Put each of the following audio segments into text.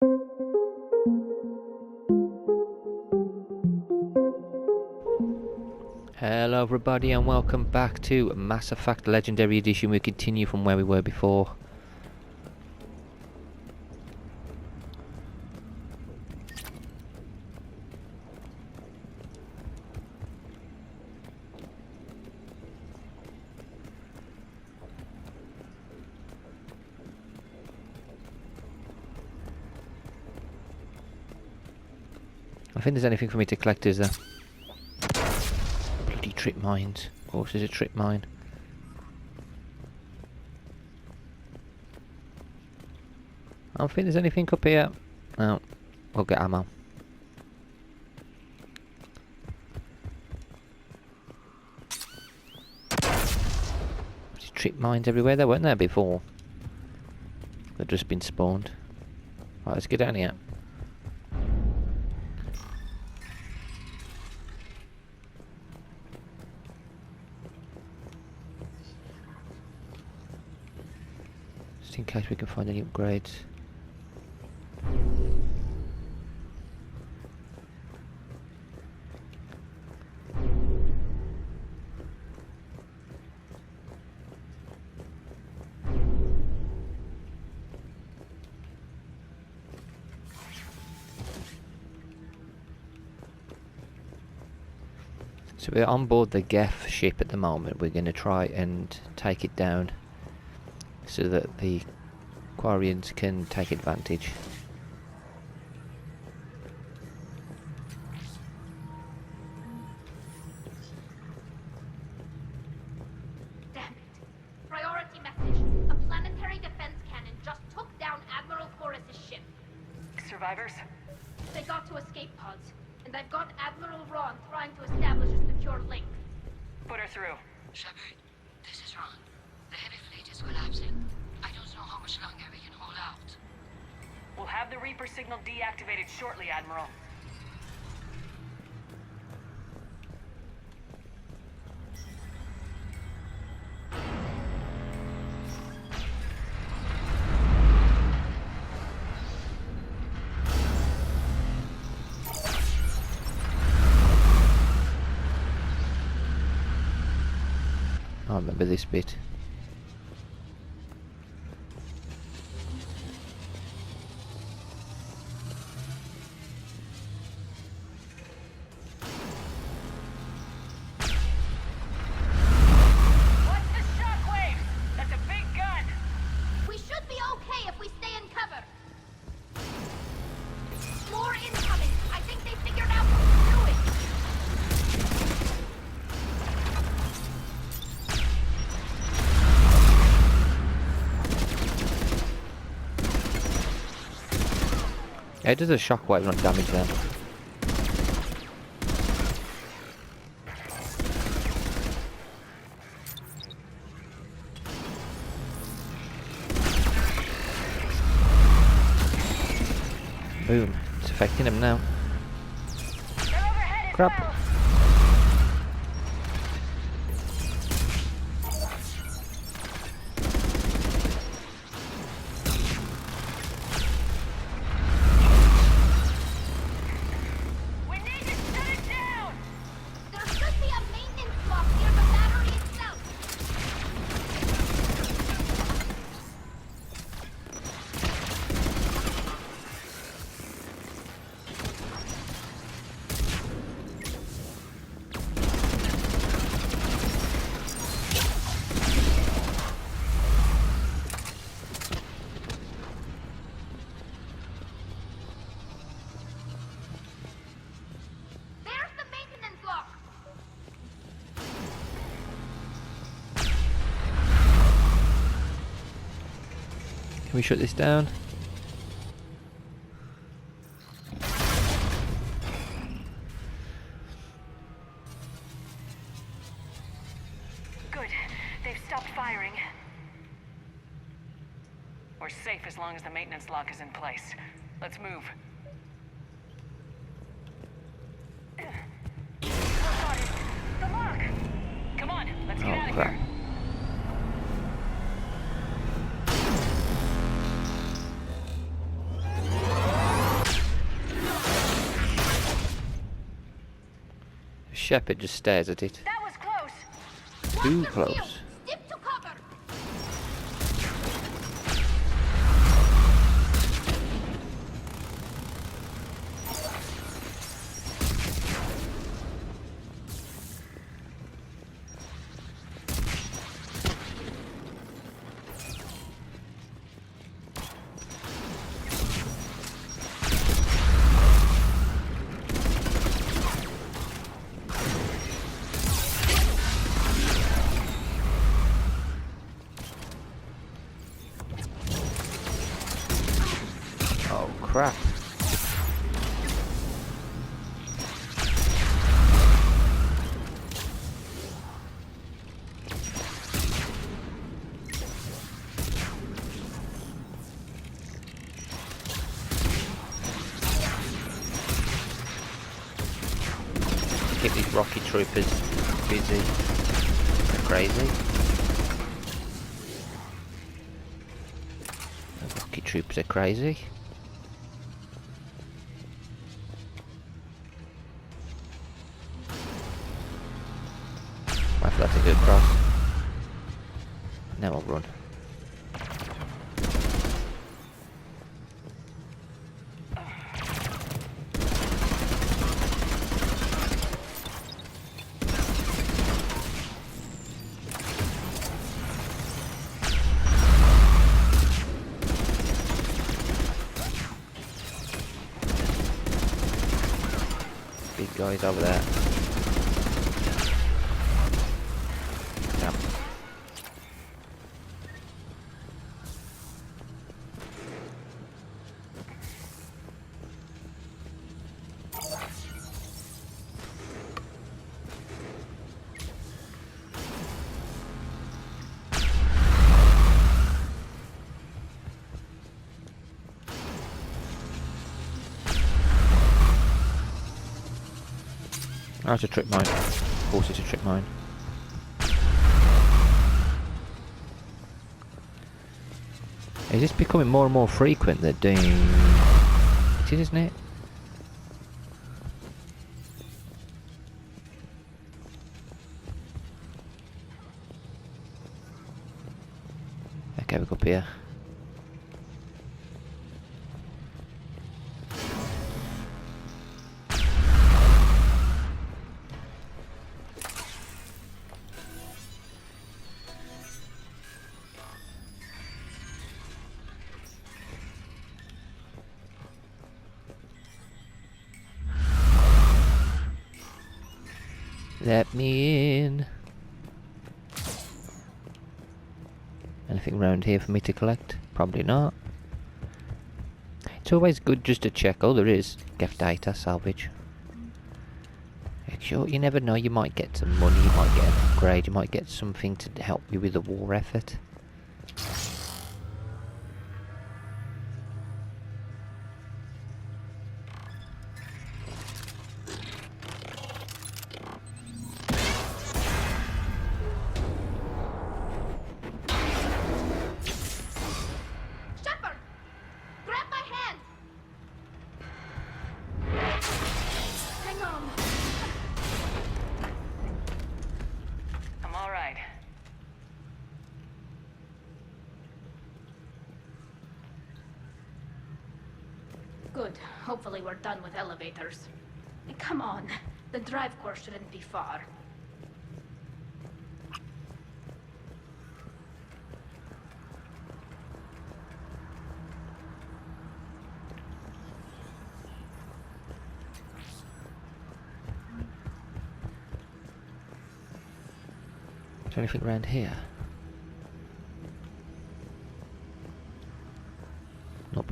Hello everybody and welcome back to Mass Effect Legendary Edition. We continue from where we were before. I think there's anything for me to collect, is there? Bloody trip mines. Of course there's a trip mine. I don't think there's anything up here. No, we'll get ammo. There's trip mines everywhere. They weren't there before. They've just been spawned. Right, let's get down here. In case we can find any upgrades. So we're on board the Geth ship at the moment. We're going to try and take it down so that the Quarians can take advantage. Damn it. Priority message. A planetary defense cannon just took down Admiral Chorus's ship. Survivors? They got to escape pods, and they've got Admiral Ron trying to establish a secure link. Put her through. Sheperd, this is Ron. The heavy fleet is collapsing. I don't know how much longer we can hold out. We'll have the Reaper signal deactivated shortly, Admiral. I remember this bit. It does a shockwave, not damage then. Boom. It's affecting him now. Crap. Can we shut this down? Good. They've stopped firing. We're safe as long as the maintenance lock is in place. Let's move. The lock! Come on, let's get out of here. Sheperd just stares at it. That was close. Too Watch the close. field. Step to cover. Oh crap. Keep these rocky troopers busy. They're crazy. The rocky troopers are crazy. Wait for that to go across. Now I'll run. Big guys over there. Yep. Oh, it's a trip mine. Of course it's a trip mine. Is this becoming more and more frequent that doing... It is, isn't it? Okay, we go up here. Let me in. Anything around here for me to collect? Probably not. It's always good just to check. Oh, there is. Get data, salvage. Sure, you never know. You might get some money, you might get an upgrade, you might get something to help you with the war effort. Sheperd, grab my hand. Hang on. I'm all right. Good. Hopefully we're done with elevators. Come on. The drive course shouldn't be far. Is there anything around here? Nope.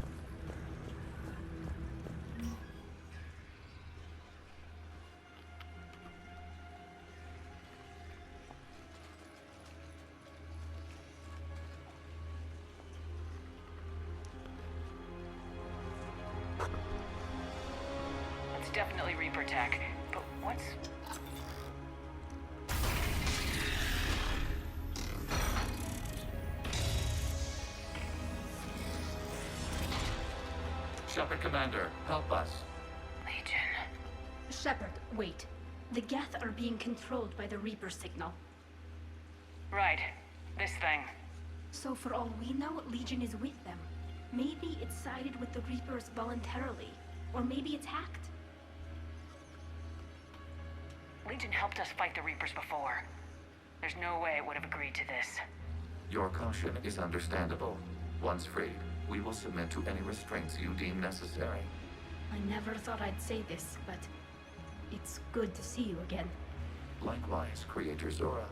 It's definitely Reaper tech. But what's... Sheperd Commander, help us. Legion. Sheperd, wait. The Geth are being controlled by the Reaper signal. Right. This thing. So for all we know, Legion is with them. Maybe it sided with the Reapers voluntarily. Or maybe it's hacked. Legion helped us fight the Reapers before. There's no way it would have agreed to this. Your caution is understandable. Once freed, we will submit to any restraints you deem necessary. I never thought I'd say this, but it's good to see you again. Likewise, Creator Zora.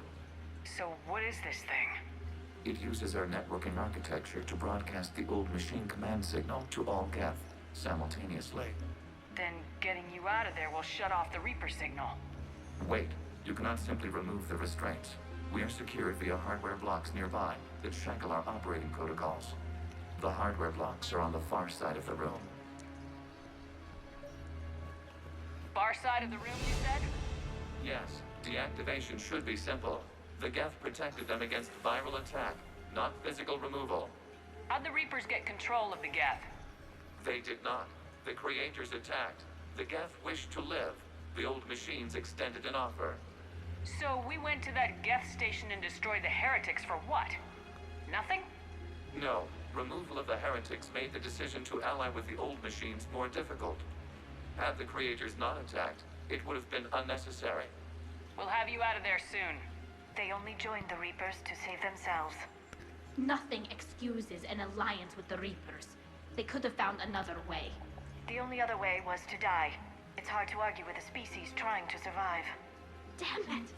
So what is this thing? It uses our networking architecture to broadcast the old machine command signal to all Geth simultaneously. Then getting you out of there will shut off the Reaper signal. Wait, you cannot simply remove the restraints. We are secured via hardware blocks nearby that shackle our operating protocols. The hardware blocks are on the far side of the room. Far side of the room, you said? Yes, deactivation should be simple. The Geth protected them against viral attack, not physical removal. How'd the Reapers get control of the Geth? They did not. The creators attacked. The Geth wished to live. The old machines extended an offer. So we went to that Geth station and destroyed the heretics for what? Nothing? No, removal of the heretics made the decision to ally with the old machines more difficult. Had the creators not attacked, it would have been unnecessary. We'll have you out of there soon. They only joined the Reapers to save themselves. Nothing excuses an alliance with the Reapers. They could have found another way. The only other way was to die. It's hard to argue with a species trying to survive. Damn it!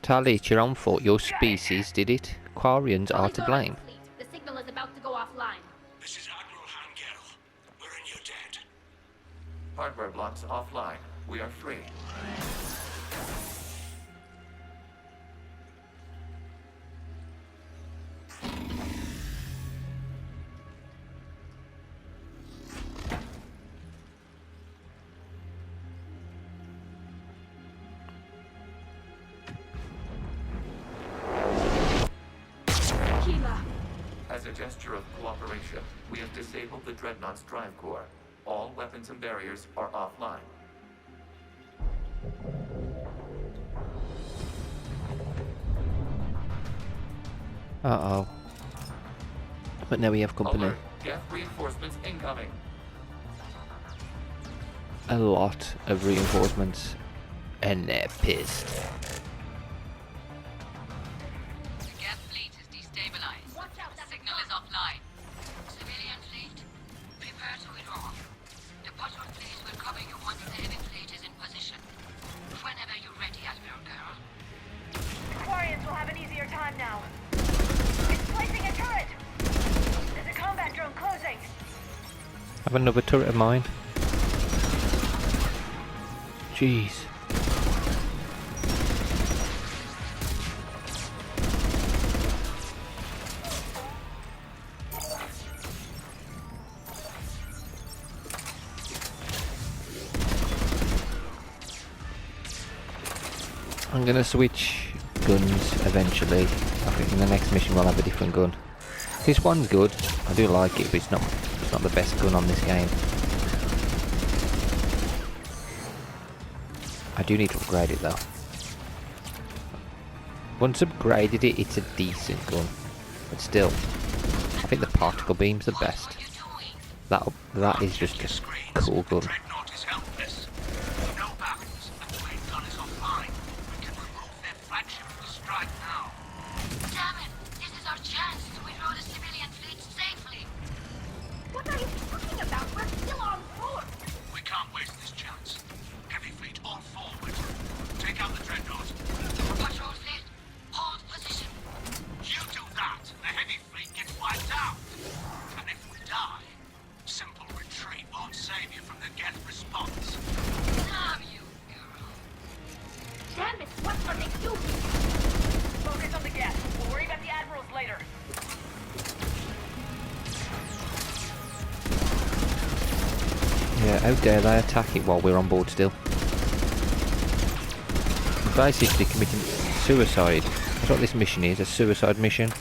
Tali, it's your own fault. Your species did it. Quarians are to blame. Fleet. The signal is about to go offline. This is Admiral Hangel. We're in your debt. Hardware blocks offline. We are free. As a gesture of cooperation, we have disabled the Dreadnought's drive core. All weapons and barriers are offline. Uh-oh. But now we have company. Alert. Geth reinforcements incoming. A lot of reinforcements. And they're pissed. The Geth fleet is destabilized. Watch out, The signal is offline. Civilian fleet, prepare to withdraw. The patrol fleet will cover you once the heavy fleet is in position. Whenever you're ready, Admiral Girl. The Quarians will have an easier time now. It's placing a turret! There's a combat drone closing! Have another turret of mine. Jeez. I'm gonna switch guns eventually. I think in the next mission we'll have a different gun. This one's good. I do like it, but it's not the best gun on this game. I do need to upgrade it though. Once upgraded it, it's a decent gun. But still, I think the particle beam's the best. That is just a cool gun. Dreadnought is helpless. No battles. A train gun is offline. We can remove their flagship with a strike now. Damn it! This is our chance to withdraw the civilian fleet safely. What are you talking about? We're still on board! We can't waste this chance. Heavy fleet all forward. Take out the Dreadnought. Patrol fleet, hold position. You do that, the heavy fleet gets wiped out. And if we die, simple retreat won't save you from the Geth response. Damn you, girl. Damn it! What are they doing? Focus on the Geth. We'll worry about the Admirals later. Yeah, how dare they attack it while we're on board still? Basically committing suicide. That's what this mission is, a suicide mission.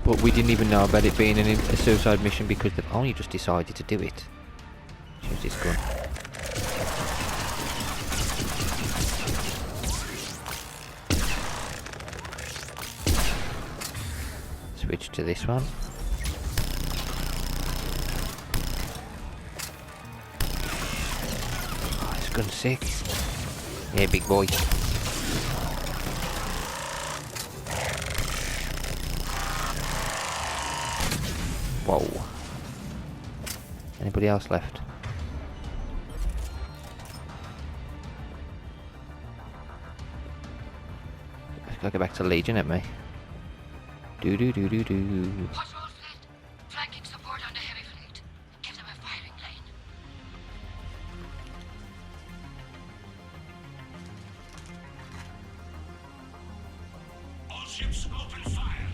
But we didn't even know about it being a suicide mission because they've only just decided to do it. Choose this gun. Switch to this one. Oh, this gun's sick. Yeah, big boy. Whoa. Anybody else left? Let's go get back to Legion at me. Do do do do do. Patrol fleet, flanking support on the heavy fleet. Give them a firing lane. All ships open fire.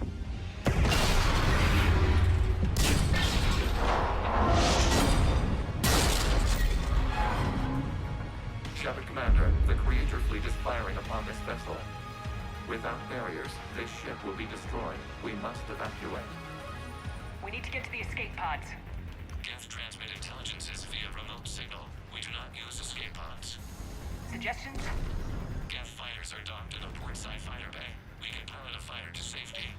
Sheperd Commander, the Creator fleet is firing upon this vessel. Without barriers, this ship will be destroyed. We must evacuate. We need to get to the escape pods. Geth transmit intelligences via remote signal. We do not use escape pods. Suggestions? Geth fighters are docked in a portside fighter bay. We can pilot a fighter to safety.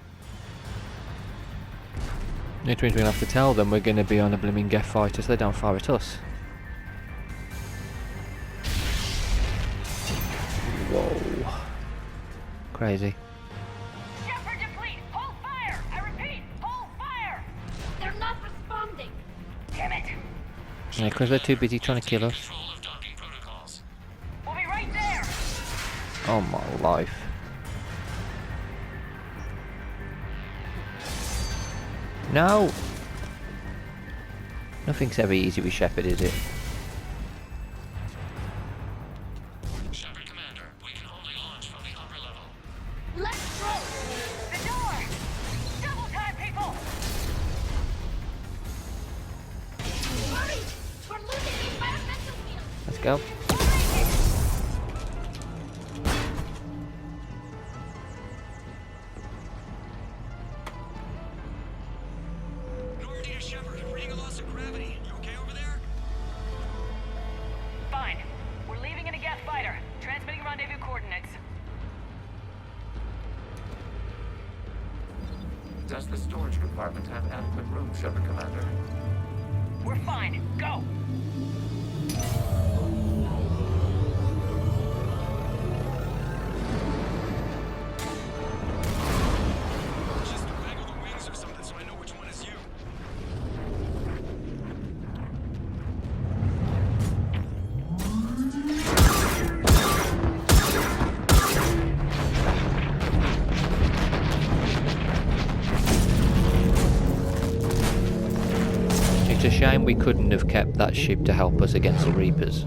Which means we're gonna have to tell them we're gonna be on a blooming Geth fighter so they don't fire at us. Whoa. Crazy. Sheperd to fleet! Hold fire! I repeat, hold fire! They're not responding. Damn it! Yeah, because they're too busy trying to kill us. Control of docking protocols. We'll be right there! Oh my life. No! Nothing's ever easy with Sheperd, is it? Sheperd Commander, we can only launch from the upper level. Let's go. The door! Double time, people! Hurry! We're losing the environmental field. Let's go. Normandy to Sheperd, reading a loss of gravity. You okay over there? Fine. We're leaving in a Geth fighter. Transmitting rendezvous coordinates. Does the storage compartment have adequate room, Sheperd Commander? We're fine. Go! Just waggle the wings or something so I know which one is you. It's a shame we couldn't have kept that ship to help us against the Reapers.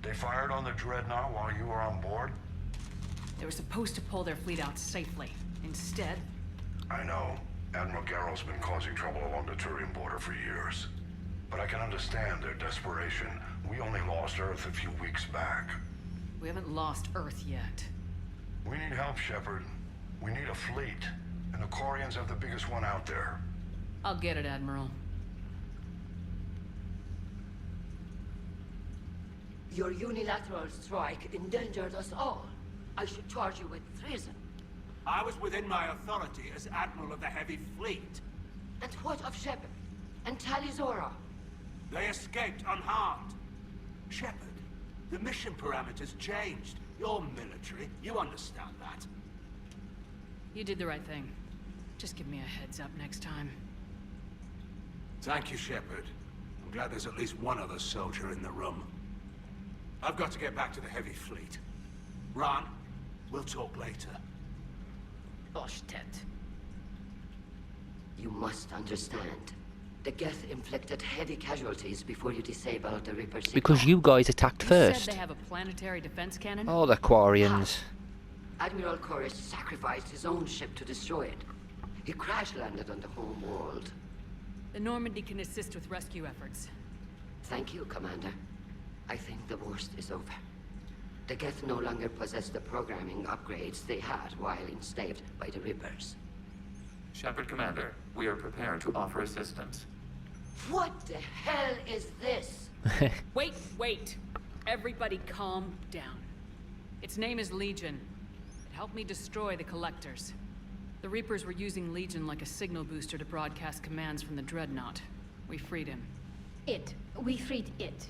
They fired on the Dreadnought while you were on board? They were supposed to pull their fleet out safely. Instead, I know. Admiral Garrow's been causing trouble along the Turian border for years. But I can understand their desperation. We only lost Earth a few weeks back. we haven't lost Earth yet. We need help, Sheperd. We need a fleet. And the Quarians have the biggest one out there. I'll get it, Admiral. Your unilateral strike endangered us all. I should charge you with treason. I was within my authority as Admiral of the Heavy Fleet. And what of Sheperd? And Talizora? They escaped unharmed. Sheperd, the mission parameters changed. You're military. You understand that. You did the right thing. Just give me a heads up next time. Thank you, Sheperd. I'm glad there's at least one other soldier in the room. I've got to get back to the Heavy Fleet. Ron, we'll talk later. Oshtet. You must understand. The Geth inflicted heavy casualties before you disabled the Reaper signal. Because you guys attacked You first. said they have a planetary defense cannon? Oh, the Quarians. Admiral Chorus sacrificed his own ship to destroy it. He crash-landed on the home world. The Normandy can assist with rescue efforts. Thank you, Commander. I think the worst is over. The Geth no longer possess the programming upgrades they had while enslaved by the Reapers. Sheperd Commander, we are prepared to offer assistance. What the hell is this? Wait! Everybody calm down. Its name is Legion. It helped me destroy the Collectors. The Reapers were using Legion like a signal booster to broadcast commands from the Dreadnought. We freed him. We freed it.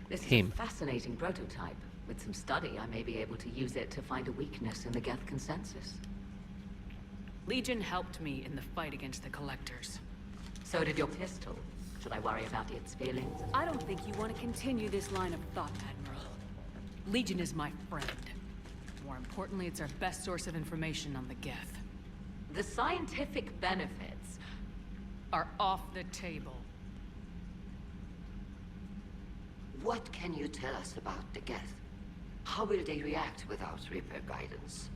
This is Him. a fascinating prototype. With some study, I may be able to use it to find a weakness in the Geth consensus. Legion helped me in the fight against the Collectors. So did your pistol. Should I worry about its feelings? I don't think you want to continue this line of thought, Admiral. Legion is my friend. More importantly, it's our best source of information on the Geth. The scientific benefits Are off the table. What can you tell us about the Geth? How will they react without Reaper guidance?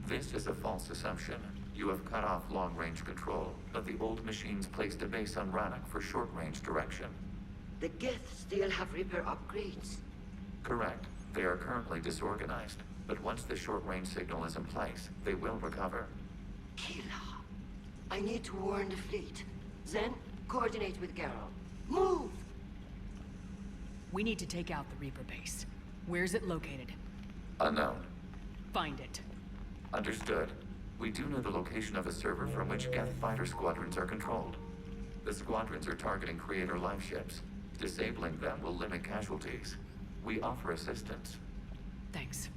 This is a false assumption. You have cut off long-range control, but the old machines placed a base on Rannoch for short-range direction. The Geth still have Reaper upgrades. Correct. They are currently disorganized, but once the short-range signal is in place, they will recover. Kila, I need to warn the fleet. Then, coordinate with Geralt. Move! We need to take out the Reaper base. Where's it located? Unknown. Find it. Understood. We do know the location of a server from which Geth fighter squadrons are controlled. The squadrons are targeting Creator life ships. Disabling them will limit casualties. We offer assistance. Thanks.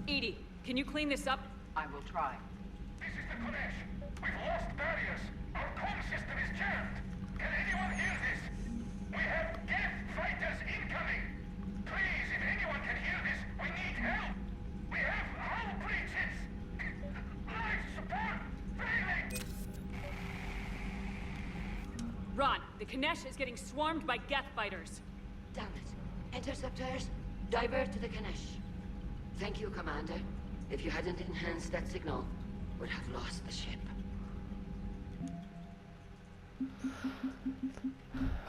Edie, can you clean this up? I will try. This is the Kodesh. We've lost barriers. Our comm system is jammed. Can anyone hear this? We have Geth fighters incoming. Please, if anyone can hear this, we need help. We have hull breaches. Life support failing. Ron, the Kanesh is getting swarmed by Geth fighters. Damn it. Interceptors, divert to the Ganesh. Thank you, Commander. If you hadn't enhanced that signal, we'd have lost the ship.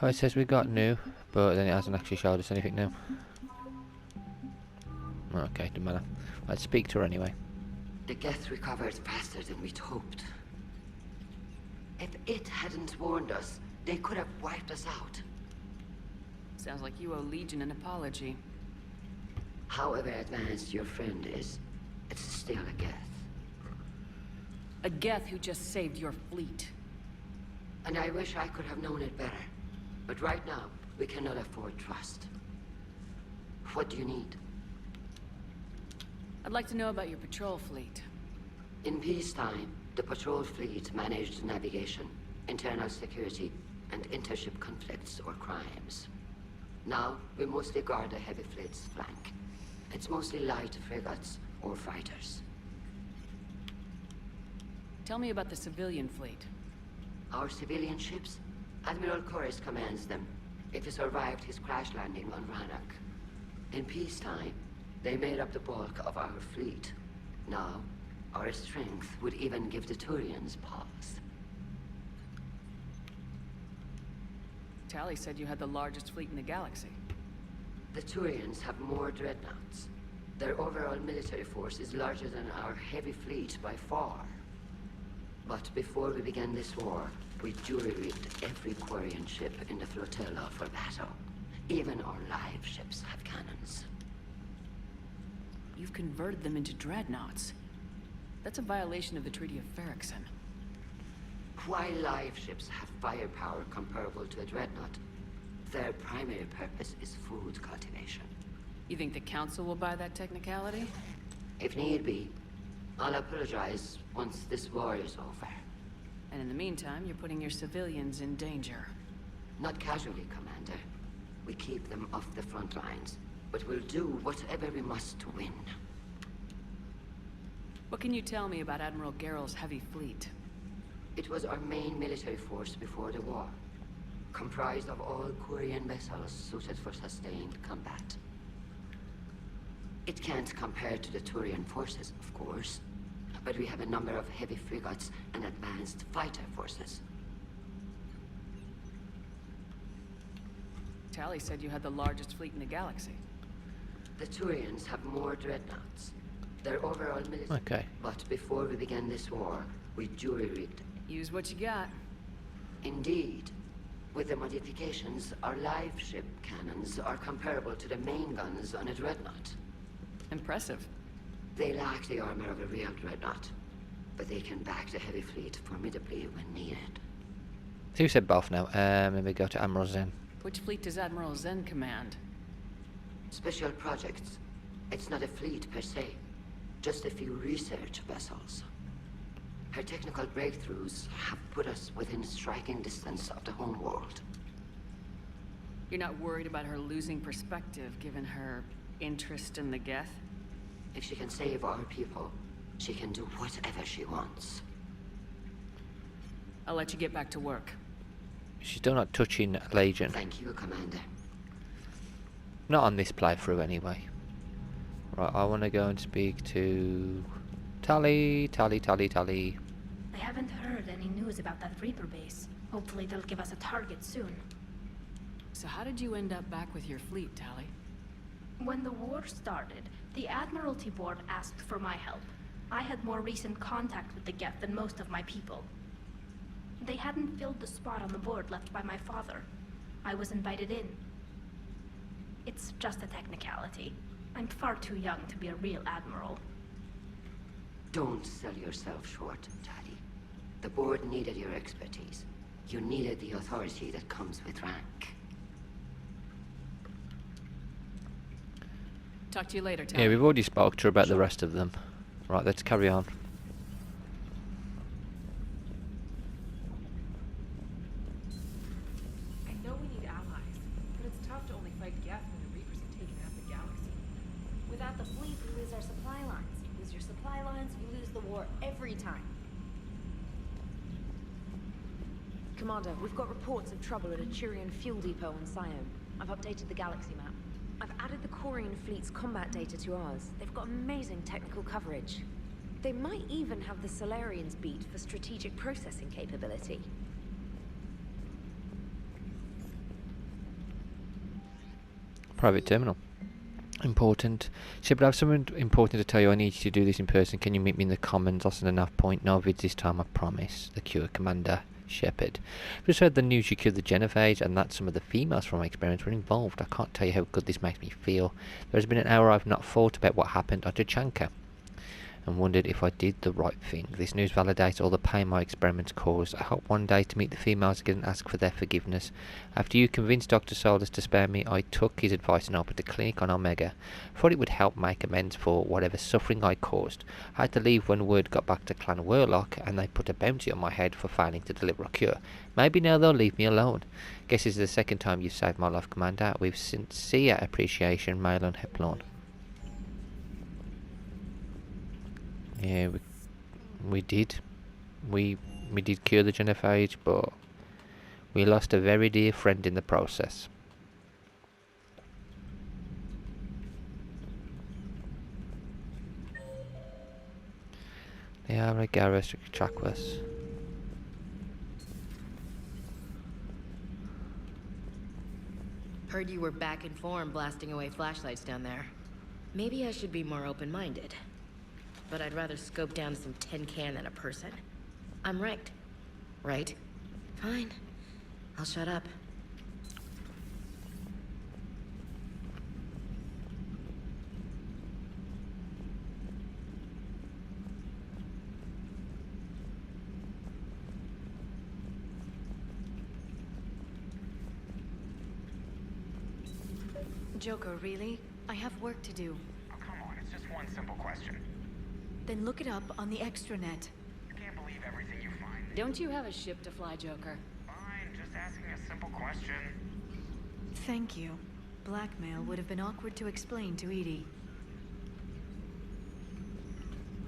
Oh, it says we got new, but then it hasn't actually showed us anything new. Okay, doesn't matter. Let's speak to her anyway. The Geth recovered faster than we'd hoped. If it hadn't warned us, they could have wiped us out. Sounds like you owe Legion an apology. However advanced your friend is, it's still a Geth. A Geth who just saved your fleet. And I wish I could have known it better. But right now, we cannot afford trust. What do you need? I'd like to know about your patrol fleet. In peacetime, the patrol fleet managed navigation, internal security, and intership conflicts or crimes. Now, we mostly guard the heavy fleet's flank. It's mostly light frigates or fighters. Tell me about the civilian fleet. Our civilian ships? Admiral Corus commands them. If he survived his crash landing on Rannoch. In peacetime, they made up the bulk of our fleet. Now, our strength would even give the Turians pause. Tally said you had the largest fleet in the galaxy. The Turians have more dreadnoughts. Their overall military force is larger than our heavy fleet by far. But before we began this war, we jury-rigged every Quarian ship in the flotilla for battle. Even our live ships have cannons. You've converted them into dreadnoughts. That's a violation of the Treaty of Ferrixon. While live ships have firepower comparable to a dreadnought, their primary purpose is food cultivation. You think the Council will buy that technicality? If need be, I'll apologize once this war is over. And in the meantime, you're putting your civilians in danger. Not casually, Commander. We keep them off the front lines, but we'll do whatever we must to win. What can you tell me about Admiral Geralt's heavy fleet? It was our main military force before the war. comprised of all Quarian vessels suited for sustained combat. It can't compare to the Turian forces, of course, but we have a number of heavy frigates and advanced fighter forces. Tally said you had the largest fleet in the galaxy. The Turians have more dreadnoughts. Their overall military... Okay. But before we began this war, we jury-rigged. Use what you got. Indeed. With the modifications, our live ship cannons are comparable to the main guns on a dreadnought. Impressive. They lack the armor of a real dreadnought, but they can back the heavy fleet formidably when needed. So you said both now. Let me go to Admiral Zen. Which fleet does Admiral Zen command? Special projects. It's not a fleet per se, just a few research vessels. Her technical breakthroughs have put us within striking distance of the home world. You're not worried about her losing perspective, given her interest in the Geth? If she can save our people, she can do whatever she wants. I'll let you get back to work. She's still not touching Legion. Thank you, Commander. Not on this playthrough, anyway. Right, I want to go and speak to... Tally. I haven't heard any news about that Reaper base. Hopefully they'll give us a target soon. So how did you end up back with your fleet, Tally? When the war started, the Admiralty Board asked for my help. I had more recent contact with the Geth than most of my people. They hadn't filled the spot on the board left by my father. I was invited in. It's just a technicality. I'm far too young to be a real admiral. Don't sell yourself short, Tally. The board needed your expertise. You needed the authority that comes with rank. Talk to you later, Tally. Yeah, we've already spoke to her about the rest of them. Right, let's carry on. I know we need allies, but it's tough to only fight Geth when the Reapers have taken out the galaxy. Without the fleet, we lose our supply lines. You lose your supply lines, you lose the war every time. Commander, we've got reports of trouble at a Turian fuel depot on Sione. I've updated the galaxy map. I've added the Quarian fleet's combat data to ours. They've got amazing technical coverage. They might even have the Solarians beat for strategic processing capability. Private terminal. Important. Sheperd, I have something important to tell you. I need you to do this in person. Can you meet me in the commons? That's an enough point. No vids this time, I promise. The Cure Commander, Sheperd. I've just heard the news you cured the genophage and that some of the females from my experience were involved. I can't tell you how good this makes me feel. There has been an hour I've not thought about what happened on Tachanka and wondered if I did the right thing. This news validates all the pain my experiments caused. I hope one day to meet the females again and ask for their forgiveness. After you convinced Dr. Solus to spare me, I took his advice and opened a clinic on Omega. I thought it would help make amends for whatever suffering I caused. I had to leave when word got back to Clan Warlock and they put a bounty on my head for failing to deliver a cure. Maybe now they'll leave me alone. Guess this is the second time you've saved my life, Commander. With sincere appreciation, Malon Heplon. Yeah, we did. We did cure the genophage, but we lost a very dear friend in the process. They are a Garrus Trackless. Heard you were back in form blasting away flashlights down there. Maybe I should be more open-minded. But I'd rather scope down some tin can than a person. I'm right. Right? Fine. I'll shut up. Joker, really? I have work to do. Oh, come on, it's just one simple question. Then look it up on the extranet. You can't believe everything you find. Don't you have a ship to fly, Joker? Fine, just asking a simple question. Thank you. Blackmail would have been awkward to explain to Edie.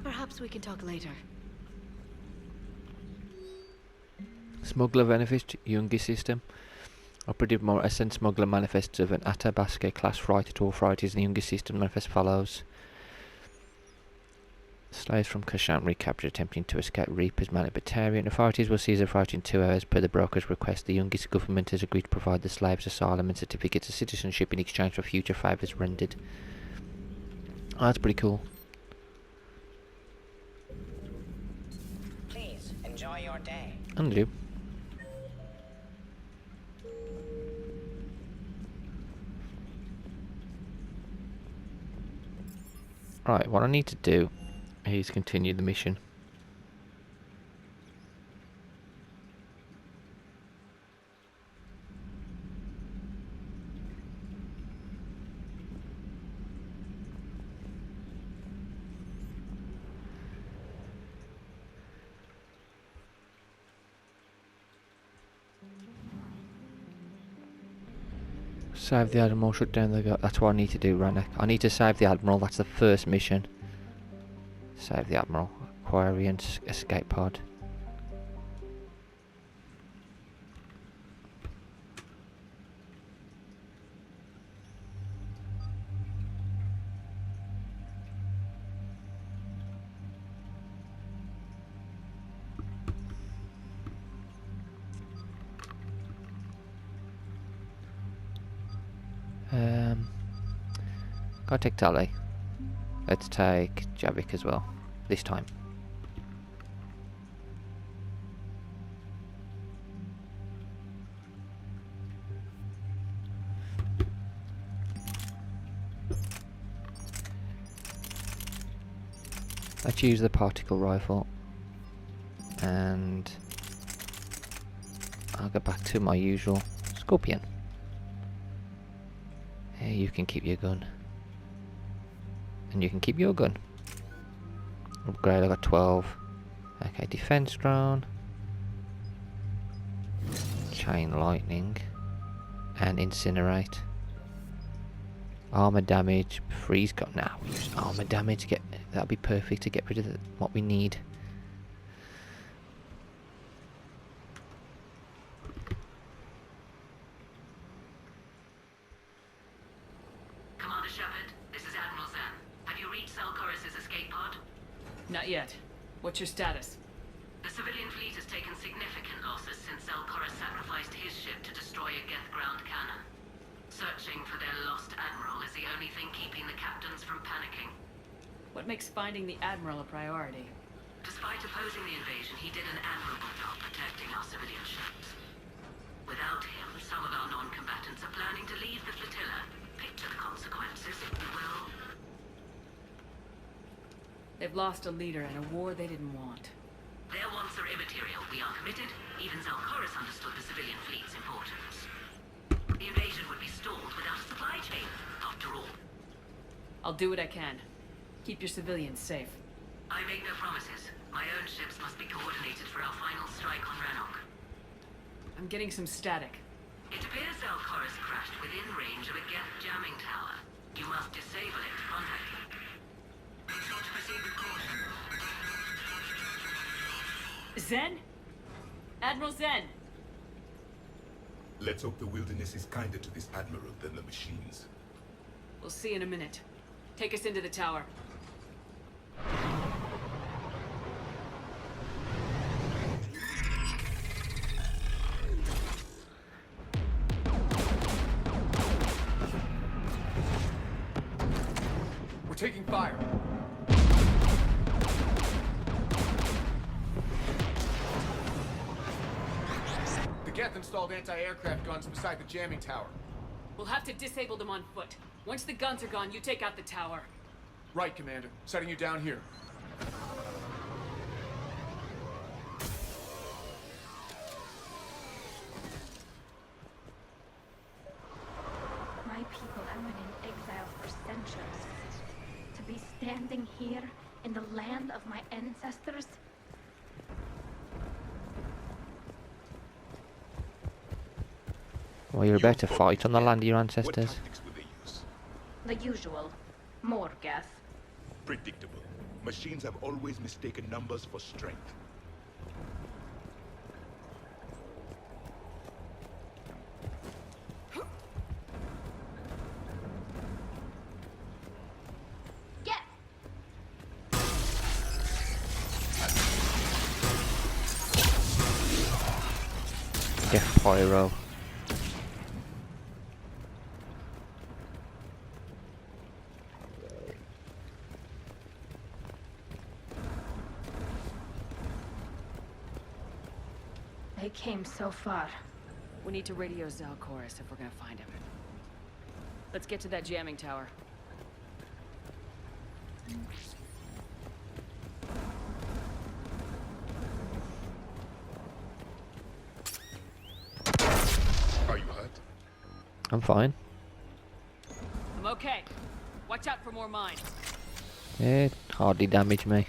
Perhaps we can talk later. Smuggler Benefit, Jungi system. Operative Ascent Smuggler manifests of an Athabasca class writer to authorities in the Younger System manifest follows. Slaves from Kashan recaptured attempting to escape Reaper's Manic Batarian. Authorities will seize the authority in 2 hours per the broker's request. The Youngest government has agreed to provide the slaves asylum and certificates of citizenship in exchange for future favours rendered. Oh, that's pretty cool. Please enjoy your day. Andrew. Right, what I need to do is continue the mission. Save the Admiral, shut down the... That's what I need to do, Rannoch. I need to save the Admiral, that's the first mission. Save the Admiral. Aquarian escape pod. Gotta take Tally. Let's take Javik as well. This time. Let's use the particle rifle. And I'll go back to my usual Scorpion. Hey, you can keep your gun. And you can keep your gun. Upgrade, I got 12. Okay, defense drone. Chain lightning. And incinerate. Armor damage. Freeze gun. Now we use armor damage. That'll be perfect to get rid of what we need. Commander Sheperd, this is Admiral Zen. Have you reached Salcoris's escape pod? Not yet. What's your status? The civilian fleet has taken significant losses since Salcoris sacrificed his ship to destroy a Geth ground cannon. Searching for their lost admiral is the only thing keeping the captains from panicking. What makes finding the Admiral a priority? Despite opposing the invasion, he did an admirable job protecting our civilian ships. Without him, some of our non-combatants are planning to leave the flotilla. Picture the consequences, if you will. They've lost a leader in a war they didn't want. Their wants are immaterial. We are committed. Even Zalcoris understood the civilian fleet's importance. The invasion would be stalled without a supply chain, after all. I'll do what I can. Keep your civilians safe. I make no promises. My own ships must be coordinated for our final strike on Rannoch. I'm getting some static. It appears Zalcoris crashed within range of a Geth jamming tower. You must disable it to contact him. Make sure to proceed with caution. Zen? Admiral Zen! Let's hope the wilderness is kinder to this admiral than the machines. We'll see in a minute. Take us into the tower. We're taking fire. The Geth installed anti-aircraft guns beside the jamming tower. We'll have to disable them on foot. Once the guns are gone, you take out the tower. Right, Commander. Setting you down here. My people have been in exile for centuries. To be standing here in the land of my ancestors? Well, you're about to fight on the land of your ancestors. The usual. More Geth. Predictable. Machines have always mistaken numbers for strength. pyro. They came so far. We need to radio Zalcoris if we're gonna find him. Let's get to that jamming tower. Are you hurt? I'm fine. I'm okay. Watch out for more mines. It hardly damaged me.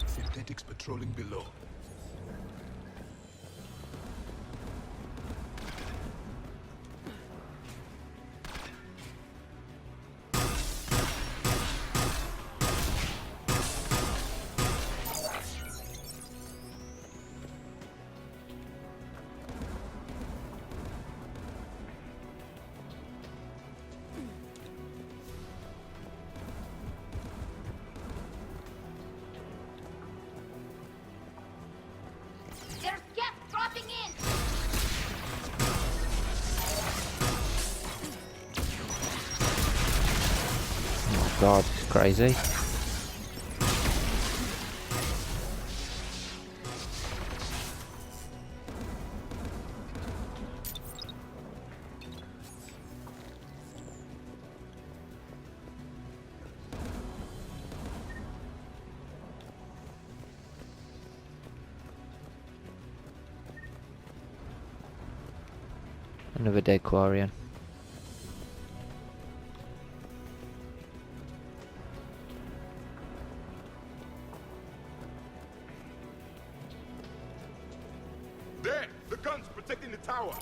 Synthetics patrolling below. There's gas dropping in! Oh god, it's crazy. Another dead Quarian. There! The guns protecting the tower!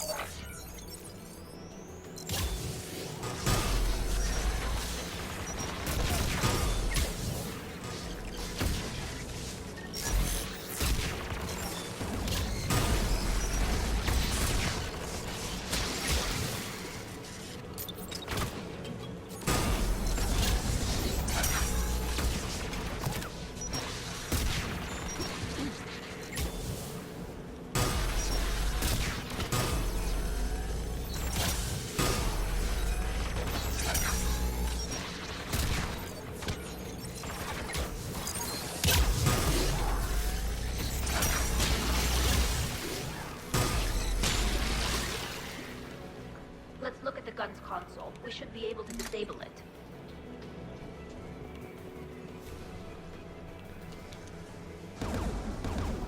Let's look at the gun's console. We should be able to disable it.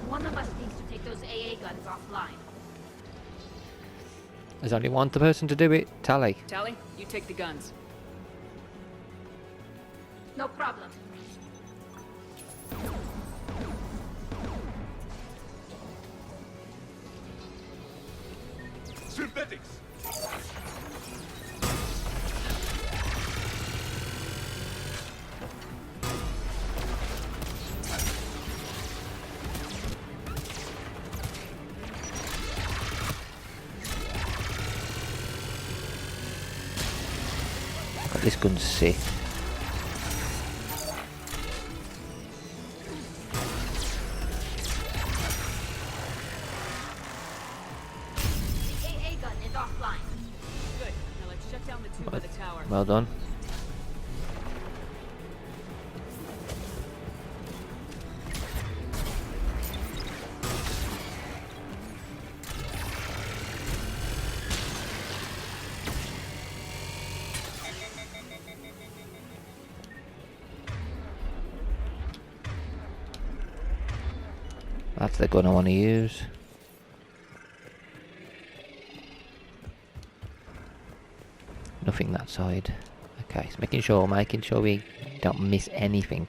One of us needs to take those AA guns offline. There's only one person to do it. Tally. Tally, you take the guns. No problem. Synthetics! God, this gun's sick. The AA gun is offline. Good. Now let's shut down the tube of the tower. Well done. That's the gun I want to use. Nothing that side. Okay, so making sure we don't miss anything.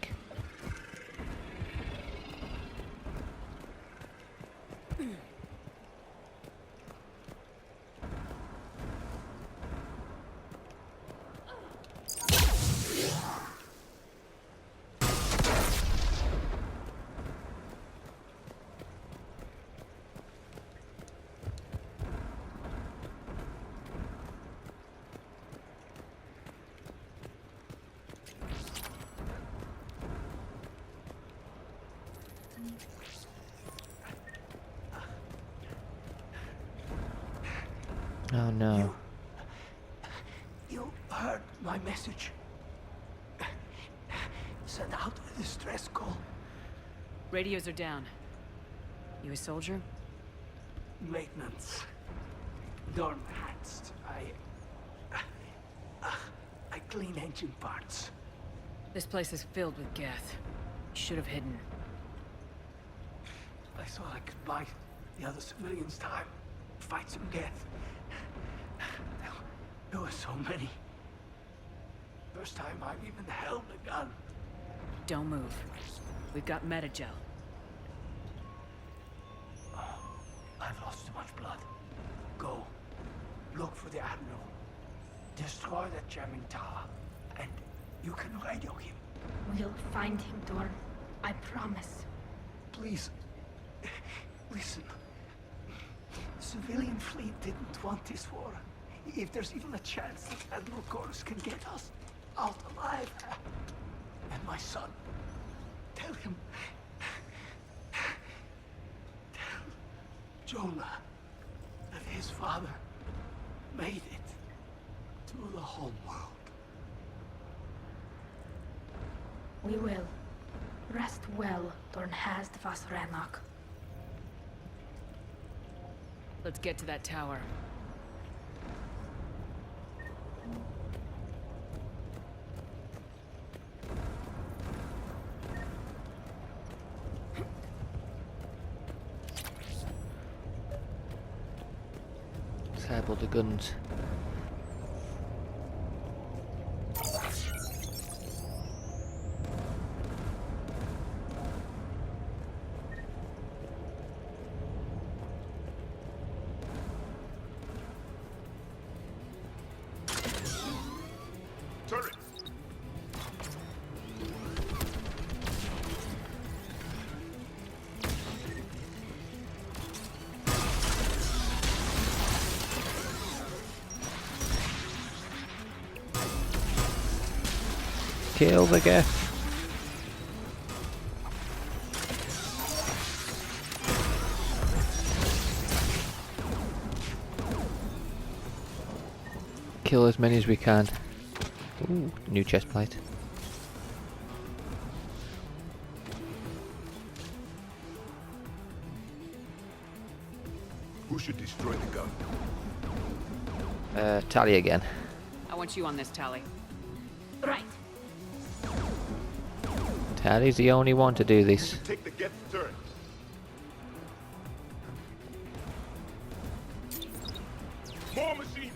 Oh no. You heard my message. Send out a distress call. Radios are down. You a soldier? Maintenance. Dorm hats. I clean engine parts. This place is filled with Geth. You should have hidden. I thought I could buy the other civilians time. Fight some Geth. There were so many. First time I've even held a gun. Don't move. We've got Metagel. I've lost too much blood. Go. Look for the Admiral. Destroy that jamming tower. And you can radio him. We'll find him, Dorn. I promise. Please. Listen. The civilian fleet didn't want this war. If there's even a chance that Admiral Chorus can get us out alive. And my son. Tell him. Tell Jonah that his father made it to the home world. We will. Rest well, Dorn has the Vasranok. Let's get to that tower. Disable the guns. Turret! Kill the Geth. Kill as many as we can. Ooh, new chest plate. Who should destroy the gun? Tally again. I want you on this, Tally. Right. Tally's the only one to do this. Take the Geth turret. More machines!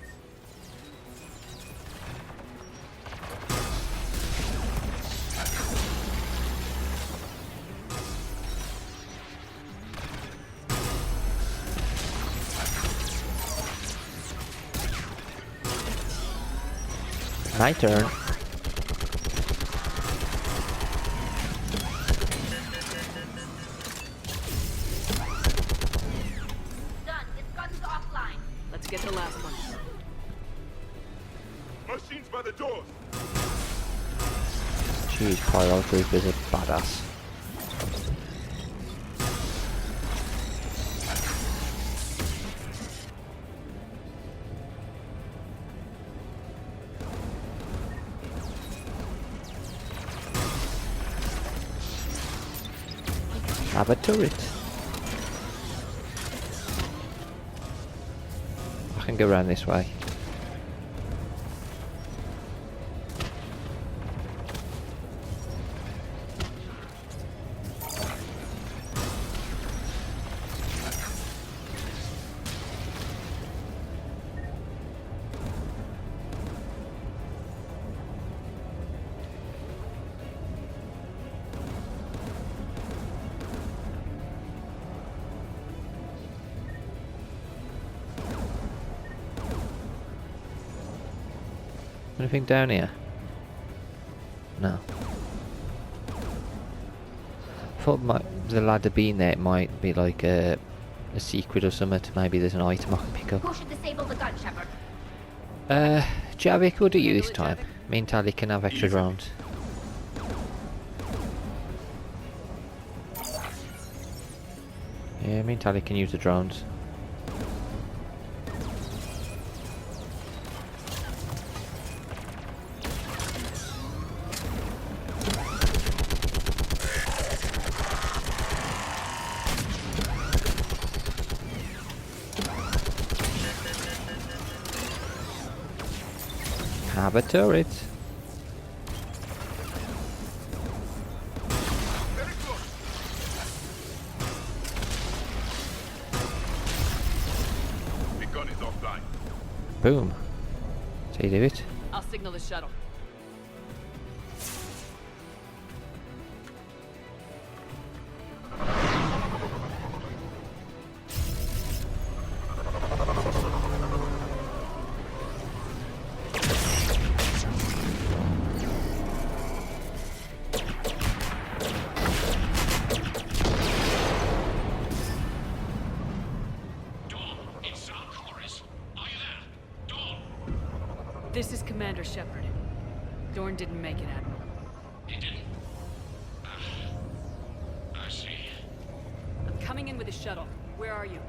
My turn. Done. This gun's offline. Let's get the last one. Machines by the doors! Jeez, Pyro Group is a badass. Have a turret. I can go around this way. Anything down here? No. Thought the ladder being there, it might be like a secret or something. Maybe there's an item I can pick up. Who should disable the gun, Sheperd? Javik, what do you this time? Me and Tally can have extra drones. Yeah, me and Tally can use the drones. have a turret. The gun is offline. Boom. So you do it. I'll signal the shuttle. This is Commander Sheperd. Dorn didn't make it, Admiral. He didn't. I see. I'm coming in with a shuttle. Where are you?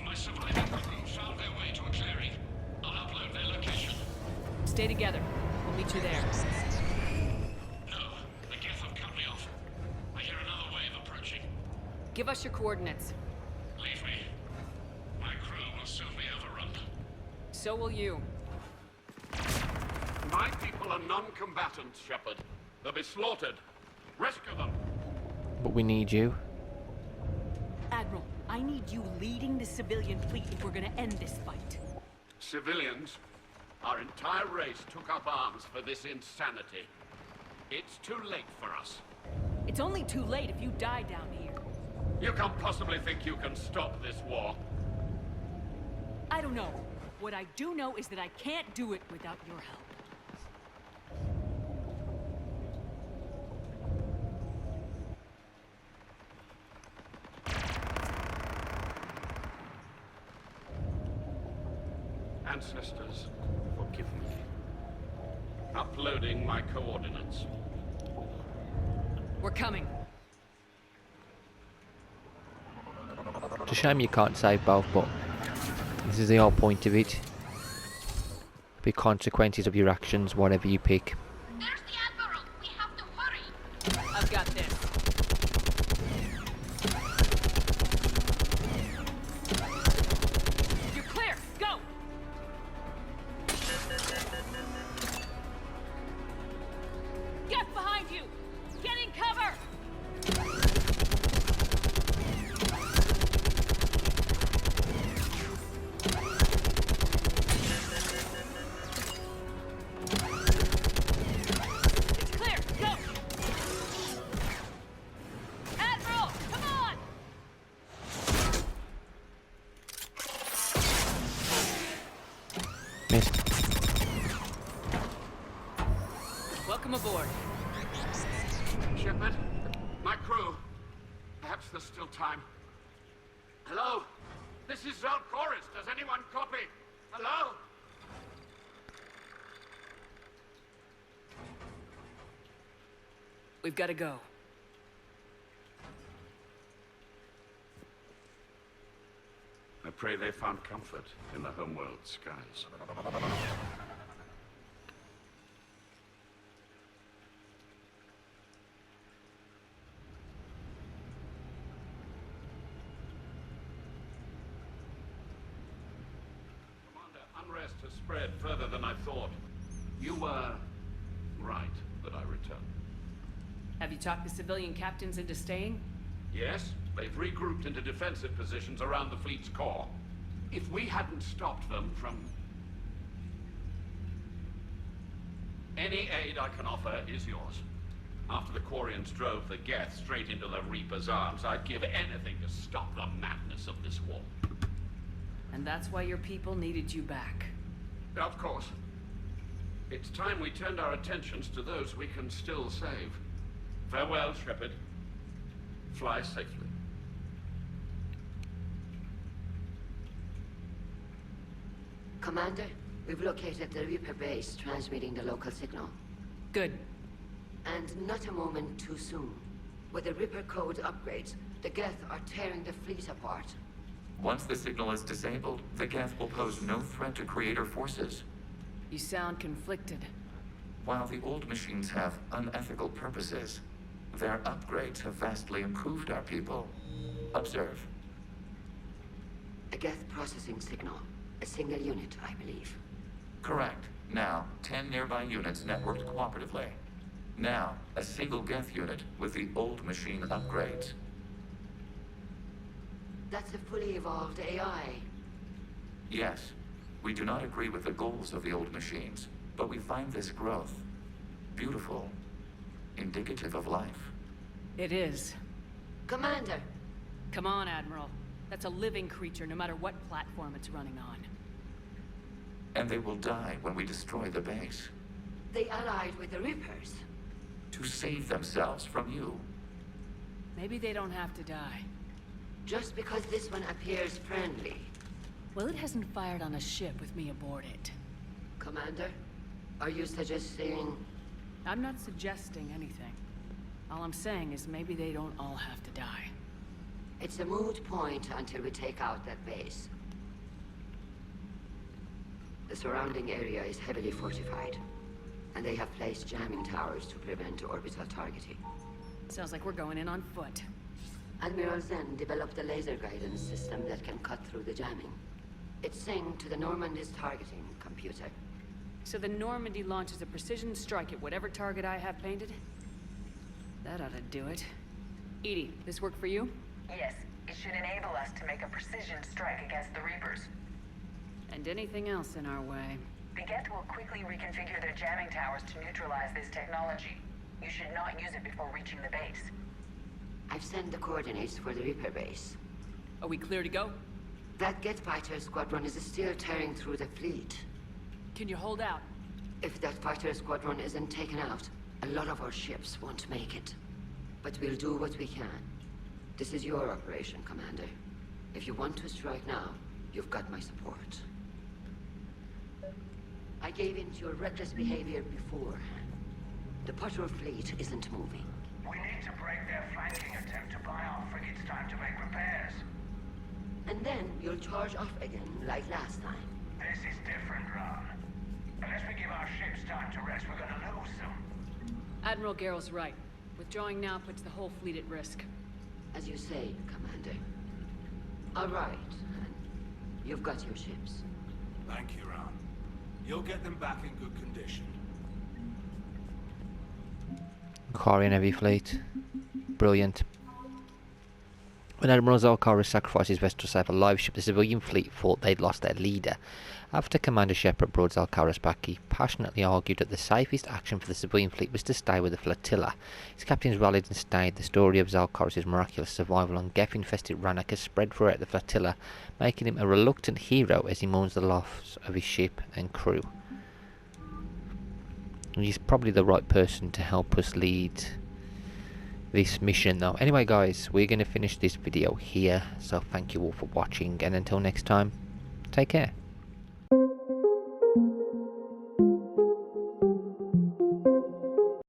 My surviving crew found their way to a clearing. I'll upload their location. Stay together. We'll meet you there. No, the Geth have cut me off. I hear another wave approaching. Give us your coordinates. Leave me. My crew will soon be overrun. So will you. My people are non-combatants, Sheperd. They'll be slaughtered. Rescue them. But we need you. Admiral, I need you leading the civilian fleet if we're gonna end this fight. Civilians, our entire race took up arms for this insanity. It's too late for us. It's only too late if you die down here. You can't possibly think you can stop this war. I don't know. What I do know is that I can't do it without your help. Ancestors, forgive me. Uploading my coordinates. We're coming. It's a shame you can't save both, but this is the whole point of it. The consequences of your actions, whatever you pick. There's the Admiral! We have to hurry! I've got this. You're clear! Go! Get behind you! Get in cover! It's clear! Go! Admiral! Come on! Missed. Welcome aboard. Sheperd, my crew. Perhaps there's still time. Hello? This is Zalcoris. Does anyone copy? Hello? We've got to go. I pray they found comfort in the homeworld skies. Commander, unrest has spread further than I thought. You were right that I returned. Have you talked the civilian captains into staying? Yes, they've regrouped into defensive positions around the fleet's core. If we hadn't stopped them from... Any aid I can offer is yours. After the Quarians drove the Geth straight into the Reaper's arms, I'd give anything to stop the madness of this war. And that's why your people needed you back. Of course. It's time we turned our attentions to those we can still save. Farewell, Sheperd. Fly safely. Commander, we've located the Reaper base, transmitting the local signal. Good. And not a moment too soon. With the Reaper code upgrades, the Geth are tearing the fleet apart. Once the signal is disabled, the Geth will pose no threat to Creator forces. You sound conflicted. While the old machines have unethical purposes, their upgrades have vastly improved our people. Observe. A Geth processing signal. A single unit, I believe. Correct. Now, 10 nearby units networked cooperatively. Now, a single Geth unit with the old machine upgrades. That's a fully evolved AI. Yes, we do not agree with the goals of the old machines, but we find this growth beautiful, indicative of life. It is. Commander! Come on, Admiral. That's a living creature, no matter what platform it's running on. And they will die when we destroy the base. They allied with the Reapers. To save themselves from you. Maybe they don't have to die. Just because this one appears friendly. Well, it hasn't fired on a ship with me aboard it. Commander, are you suggesting... I'm not suggesting anything. All I'm saying is maybe they don't all have to die. It's a moot point until we take out that base. The surrounding area is heavily fortified, and they have placed jamming towers to prevent orbital targeting. Sounds like we're going in on foot. Admiral Zen developed a laser guidance system that can cut through the jamming. It's synced to the Normandy's targeting computer. So the Normandy launches a precision strike at whatever target I have painted? That ought to do it. Edie, this work for you? Yes, it should enable us to make a precision strike against the Reapers. And anything else in our way. The Geth will quickly reconfigure their jamming towers to neutralize this technology. You should not use it before reaching the base. I've sent the coordinates for the Reaper base. Are we clear to go? That Geth fighter squadron is still tearing through the fleet. Can you hold out? If that fighter squadron isn't taken out, a lot of our ships won't make it. But we'll do what we can. This is your operation, Commander. If you want to strike now, you've got my support. I gave in to your reckless behavior beforehand. The patrol fleet isn't moving. We need to break their flanking attempt to buy our frigates time to make repairs. And then you'll charge off again, like last time. This is different, Ron. Unless we give our ships time to rest, we're gonna lose them. Admiral Garrel's right. Withdrawing now puts the whole fleet at risk. As you say, Commander. All right. You've got your ships. Thank you, Ron. You'll get them back in good condition. Quarian heavy fleet. Brilliant. When Admiral Zalkaris sacrificed his vessel to save a live ship, the civilian fleet thought they'd lost their leader. After Commander Sheperd brought Zalkaris back, he passionately argued that the safest action for the civilian fleet was to stay with the flotilla. His captains rallied and stayed. The story of Zalkaris' miraculous survival on Geth-infested Rannoch has spread throughout the flotilla, making him a reluctant hero as he mourns the loss of his ship and crew. He's probably the right person to help us lead this mission though. Anyway guys, we're going to finish this video here, so thank you all for watching, and until next time, take care.